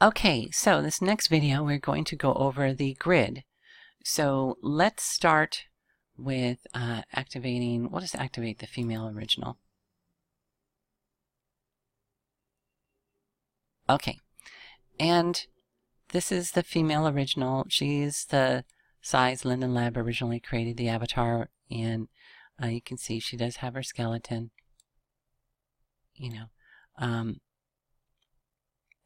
Okay, so this next video we're going to go over the grid. So let's start with activating, we'll just activate the female original. Okay, and this is the female original. She's the size Linden Lab originally created the avatar in. You can see she does have her skeleton.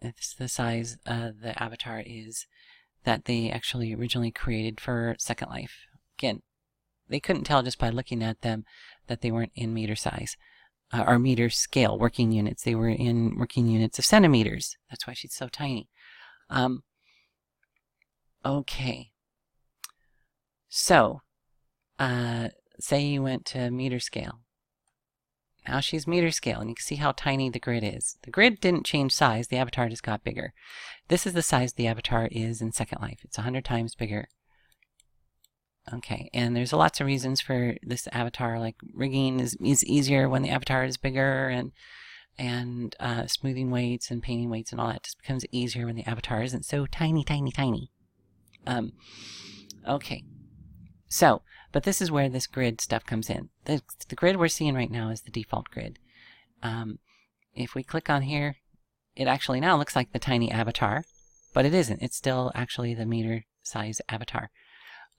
It's the size the avatar is that they actually originally created for Second Life. Again, they couldn't tell just by looking at them that they weren't in meter size or meter scale working units. They were in working units of centimeters. That's why she's so tiny. Okay. So, say you went to meter scale. Now she's meter scale, and you can see how tiny the grid is. The grid didn't change size, the avatar just got bigger. This is the size the avatar is in Second Life. It's 100 times bigger. Okay, and there's lots of reasons for this avatar, like rigging is easier when the avatar is bigger, and smoothing weights and painting weights and all that just becomes easier when the avatar isn't so tiny. Okay. So, but this is where this grid stuff comes in. The grid we're seeing right now is the default grid. If we click on here, it actually now looks like the tiny avatar, but it isn't. It's still actually the meter size avatar.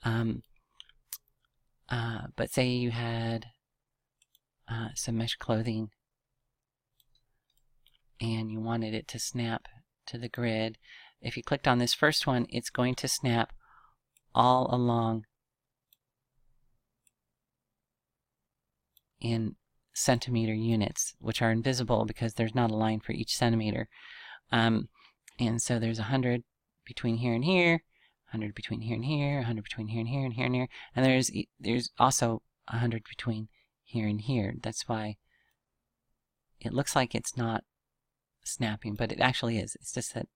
But say you had some mesh clothing and you wanted it to snap to the grid. If you clicked on this first one, it's going to snap all along in centimeter units, which are invisible because there's not a line for each centimeter. And so there's 100 between here and here, 100 between here and here, 100 between here and here and here and here, and there's also 100 between here and here. That's why it looks like it's not snapping, but it actually is. It's just that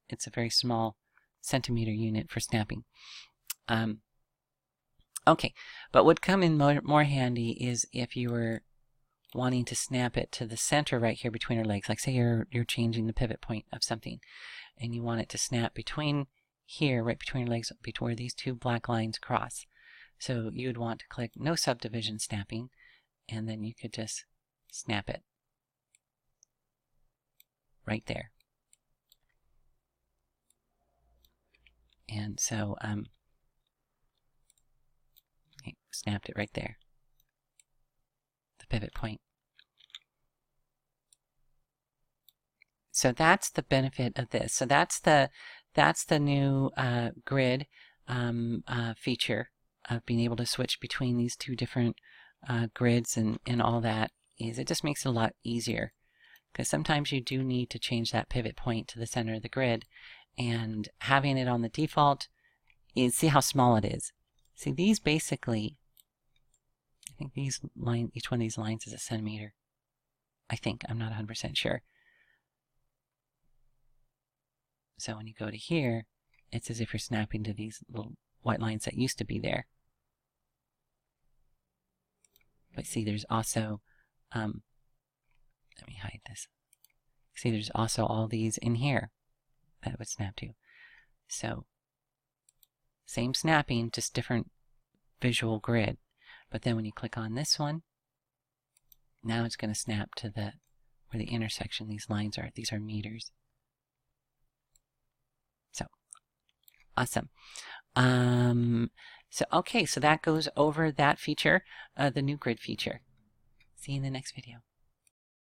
it's a very small centimeter unit for snapping. Okay, but what would come in more handy is if you were wanting to snap it to the center right here between her legs. Like say you're changing the pivot point of something and you want it to snap between here, right between her legs, where these two black lines cross. So you would want to click no subdivision snapping, and then you could just snap it right there. And so snapped it right there, the pivot point. So that's the benefit of this. So that's the new grid feature of being able to switch between these two different grids and all that. Is it just makes it a lot easier, because sometimes you do need to change that pivot point to the center of the grid, and having it on the default is, see how small it is. See, these basically, I think these lines, each one of these lines is a centimeter. I think, I'm not 100% sure. So when you go to here, it's as if you're snapping to these little white lines that used to be there. But see, there's also, let me hide this. See, there's also all these in here that it would snap to. So, same snapping, just different visual grid. But then when you click on this one, now it's going to snap to where the intersection these lines are. These are meters. So, awesome. Okay, so that goes over that feature, the new grid feature. See you in the next video.